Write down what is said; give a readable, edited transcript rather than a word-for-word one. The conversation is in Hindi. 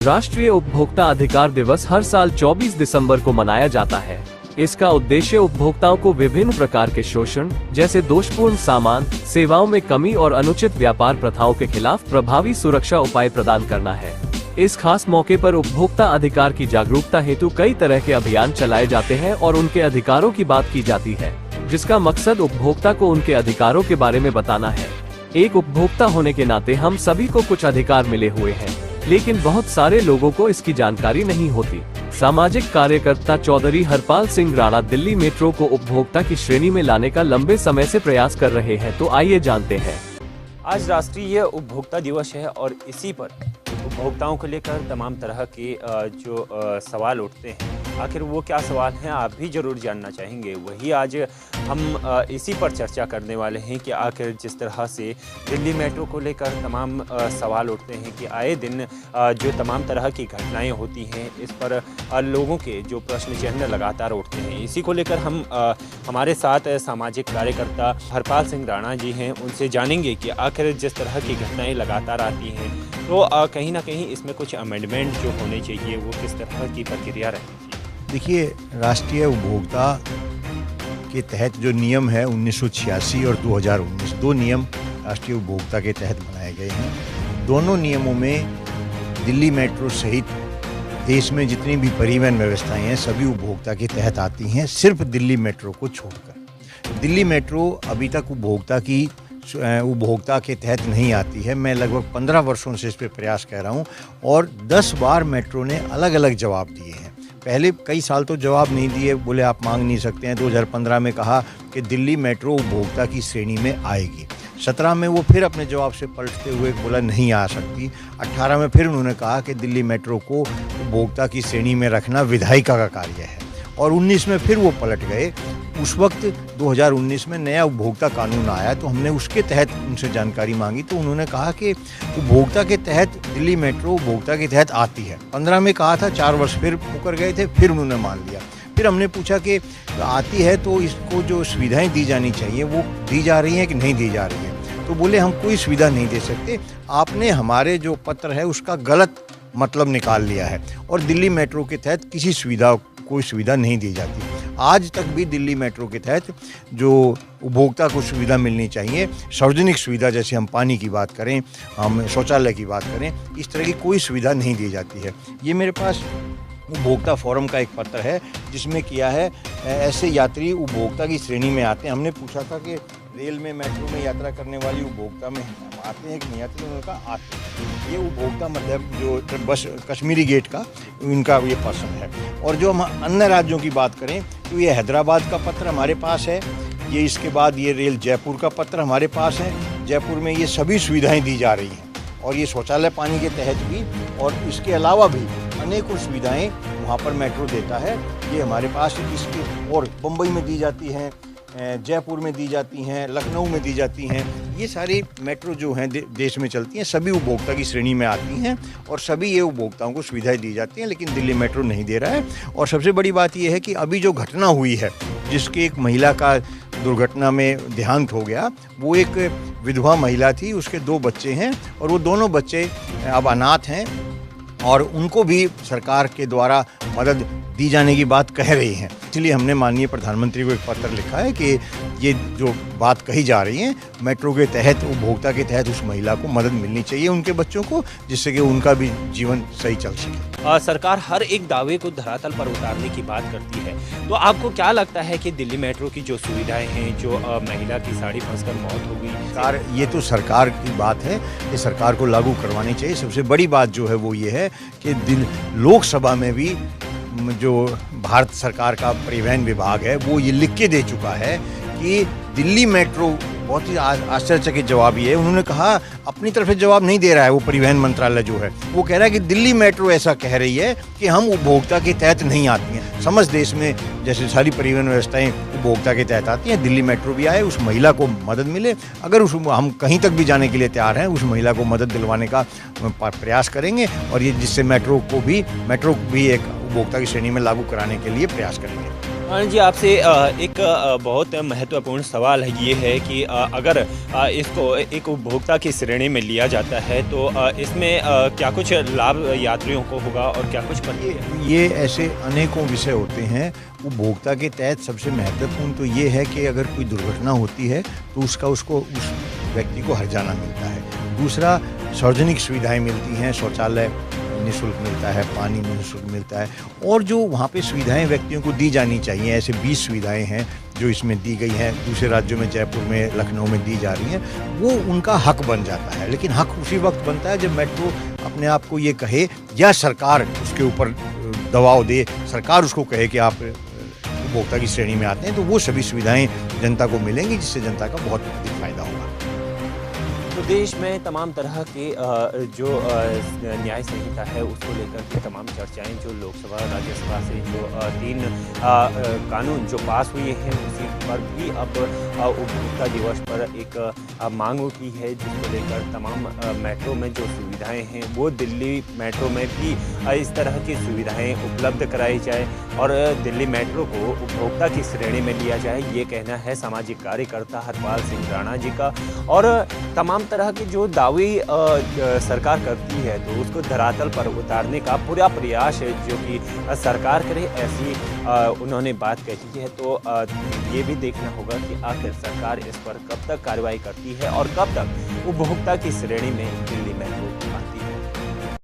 राष्ट्रीय उपभोक्ता अधिकार दिवस हर साल 24 दिसंबर को मनाया जाता है। इसका उद्देश्य उपभोक्ताओं को विभिन्न प्रकार के शोषण जैसे दोषपूर्ण सामान, सेवाओं में कमी और अनुचित व्यापार प्रथाओं के खिलाफ प्रभावी सुरक्षा उपाय प्रदान करना है। इस खास मौके पर उपभोक्ता अधिकार की जागरूकता हेतु कई तरह के अभियान चलाए जाते हैं और उनके अधिकारों की बात की जाती है, जिसका मकसद उपभोक्ता को उनके अधिकारों के बारे में बताना है। एक उपभोक्ता होने के नाते हम सभी को कुछ अधिकार मिले हुए हैं, लेकिन बहुत सारे लोगों को इसकी जानकारी नहीं होती। सामाजिक कार्यकर्ता चौधरी हरपाल सिंह राणा दिल्ली मेट्रो को उपभोक्ता की श्रेणी में लाने का लंबे समय से प्रयास कर रहे हैं, तो आइए जानते हैं। आज राष्ट्रीय उपभोक्ता दिवस है और इसी पर उपभोक्ताओं को लेकर तमाम तरह के जो सवाल उठते हैं, आखिर वो क्या सवाल हैं आप भी ज़रूर जानना चाहेंगे। वही आज हम इसी पर चर्चा करने वाले हैं कि आखिर जिस तरह से दिल्ली मेट्रो को लेकर तमाम सवाल उठते हैं कि आए दिन जो तमाम तरह की घटनाएं होती हैं, इस पर लोगों के जो प्रश्न चिन्ह लगातार उठते हैं। इसी को लेकर हम हमारे साथ सामाजिक कार्यकर्ता हरपाल सिंह राणा जी हैं, उनसे जानेंगे कि आखिर जिस तरह की घटनाएं लगातार आती हैं, तो कहीं ना कहीं इसमें कुछ अमेंडमेंट जो होने चाहिए वो किस तरह की प्रक्रिया रहेगी। देखिए, राष्ट्रीय उपभोक्ता के तहत जो नियम है 1986 और 2019, दो नियम राष्ट्रीय उपभोक्ता के तहत बनाए गए हैं। दोनों नियमों में दिल्ली मेट्रो सहित देश में जितनी भी परिवहन व्यवस्थाएं हैं सभी उपभोक्ता के तहत आती हैं, सिर्फ दिल्ली मेट्रो को छोड़कर। दिल्ली मेट्रो अभी तक उपभोक्ता के तहत नहीं आती है। मैं लगभग 15 वर्षों से इस पर प्रयास कर रहा हूँ और 10 बार मेट्रो ने अलग अलग जवाब दिए हैं। पहले कई साल तो जवाब नहीं दिए, बोले आप मांग नहीं सकते हैं। 2015 में कहा कि दिल्ली मेट्रो उपभोक्ता की श्रेणी में आएगी। 17 में वो फिर अपने जवाब से पलटते हुए बोला नहीं आ सकती। 18 में फिर उन्होंने कहा कि दिल्ली मेट्रो को उपभोक्ता की श्रेणी में रखना विधायिका का कार्य है। और 19 में फिर वो पलट गए। उस वक्त 2019 में नया उपभोक्ता कानून आया, तो हमने उसके तहत उनसे जानकारी मांगी, तो उन्होंने कहा कि उपभोक्ता के तहत दिल्ली मेट्रो उपभोक्ता के तहत आती है। 15 में कहा था, 4 वर्ष फिर मुकर गए थे, फिर उन्होंने मान लिया। फिर हमने पूछा कि आती है तो इसको जो सुविधाएं दी जानी चाहिए वो दी जा रही हैं कि नहीं दी जा रही है। तो बोले हम कोई सुविधा नहीं दे सकते, आपने हमारे जो पत्र है उसका गलत मतलब निकाल लिया है और दिल्ली मेट्रो के तहत कोई सुविधा नहीं दी जाती। आज तक भी दिल्ली मेट्रो के तहत जो उपभोक्ता को सुविधा मिलनी चाहिए, सार्वजनिक सुविधा, जैसे हम पानी की बात करें, हम शौचालय की बात करें, इस तरह की कोई सुविधा नहीं दी जाती है। ये मेरे पास उपभोक्ता फोरम का एक पत्र है जिसमें किया है ऐसे यात्री उपभोक्ता की श्रेणी में आते हैं। हमने पूछा था कि रेल में मेट्रो में यात्रा करने वाली उपभोक्ता में आते हैं कि नहीं आते, उन्होंने कहा आते हैं। ये उपभोक्ता मतलब जो बस कश्मीरी गेट का इनका ये पर्सन है। और जो हम अन्य राज्यों की बात करें तो ये हैदराबाद का पत्र हमारे पास है, ये इसके बाद ये रेल जयपुर का पत्र हमारे पास है। जयपुर में ये सभी सुविधाएँ दी जा रही हैं और ये शौचालय पानी के तहत भी, और इसके अलावा भी अनेकों सुविधाएं वहाँ पर मेट्रो देता है। ये हमारे पास इसके और बम्बई में दी जाती हैं, जयपुर में दी जाती हैं, लखनऊ में दी जाती हैं। ये सारी मेट्रो जो हैं देश में चलती हैं, सभी उपभोक्ता की श्रेणी में आती हैं और सभी ये उपभोक्ताओं को सुविधाएं दी जाती हैं, लेकिन दिल्ली मेट्रो नहीं दे रहा है। और सबसे बड़ी बात ये है कि अभी जो घटना हुई है जिसके एक महिला का दुर्घटना में देहांत हो गया, वो एक विधवा महिला थी, उसके 2 बच्चे हैं और वो दोनों बच्चे अब अनाथ हैं और उनको भी सरकार के द्वारा मदद दी जाने की बात कह रही हैं। इसलिए हमने माननीय प्रधानमंत्री को एक पत्र लिखा है कि ये जो बात कही जा रही है मेट्रो के तहत, उपभोक्ता के तहत उस महिला को मदद मिलनी चाहिए उनके बच्चों को, जिससे कि उनका भी जीवन सही चल सके। सरकार हर एक दावे को धरातल पर उतारने की बात करती है, तो आपको क्या लगता है कि दिल्ली मेट्रो की जो सुविधाएं हैं, जो महिला की साड़ी फंसकर मौत हो गई, ये तो सरकार की बात है, ये सरकार को लागू करवानी चाहिए। सबसे बड़ी बात जो है वो ये है कि लोकसभा में भी जो भारत सरकार का परिवहन विभाग है वो ये लिख के दे चुका है कि दिल्ली मेट्रो, बहुत ही आश्चर्यचकित जवाब ये है, उन्होंने कहा अपनी तरफ से जवाब नहीं दे रहा है वो परिवहन मंत्रालय जो है, वो कह रहा है कि दिल्ली मेट्रो ऐसा कह रही है कि हम उपभोक्ता के तहत नहीं आती हैं। समस्त देश में जैसे सारी परिवहन व्यवस्थाएं उपभोक्ता के तहत आती हैं, दिल्ली मेट्रो भी आए, उस महिला को मदद मिले। अगर हम कहीं तक भी जाने के लिए तैयार हैं, उस महिला को मदद दिलवाने का प्रयास करेंगे और ये जिससे मेट्रो भी एक उपभोक्ता की श्रेणी में लागू कराने के लिए प्रयास करेंगे। जी आपसे एक बहुत महत्वपूर्ण सवाल है ये है कि अगर इसको एक उपभोक्ता की श्रेणी में लिया जाता है तो इसमें क्या कुछ लाभ यात्रियों को होगा और क्या कुछ ये ऐसे अनेकों विषय होते हैं। उपभोक्ता के तहत सबसे महत्वपूर्ण तो ये है कि अगर कोई दुर्घटना होती है तो उसको उस व्यक्ति को हर्जाना मिलता है। दूसरा, सार्वजनिक सुविधाएं मिलती हैं, शौचालय निःशुल्क मिलता है, पानी निःशुल्क मिलता है, और जो वहाँ पे सुविधाएं व्यक्तियों को दी जानी चाहिए, ऐसे 20 सुविधाएं हैं जो इसमें दी गई हैं, दूसरे राज्यों में जयपुर में, लखनऊ में दी जा रही हैं, वो उनका हक बन जाता है। लेकिन हक उसी वक्त बनता है जब मेट्रो अपने आप को ये कहे या सरकार उसके ऊपर दबाव दे, सरकार उसको कहे कि आप उपभोक्ता की श्रेणी में आते हैं, तो वो सभी सुविधाएं जनता को मिलेंगी, जिससे जनता का बहुत अधिक फायदा होगा। तो देश में तमाम तरह के जो न्याय संहिता है उसको लेकर के तमाम चर्चाएं जो लोकसभा राज्यसभा से जो 3 कानून जो पास हुए हैं उसी पर भी अब उपभोक्ता दिवस पर एक मांग उठी है, जिसको लेकर तमाम मेट्रो में जो सुविधाएं हैं वो दिल्ली मेट्रो में भी इस तरह की सुविधाएं उपलब्ध कराई जाए और दिल्ली मेट्रो को उपभोक्ता की श्रेणी में लिया जाए, ये कहना है सामाजिक कार्यकर्ता हरपाल सिंह राणा जी का। और तमाम तरह के जो दावे सरकार करती है तो उसको धरातल पर उतारने का पूरा प्रयास है जो कि सरकार करे, ऐसी उन्होंने बात कही है। तो ये भी देखना होगा कि आखिर सरकार इस पर कब तक कार्रवाई करती है और कब तक उपभोक्ता की श्रेणी में दिल्ली मेट्रो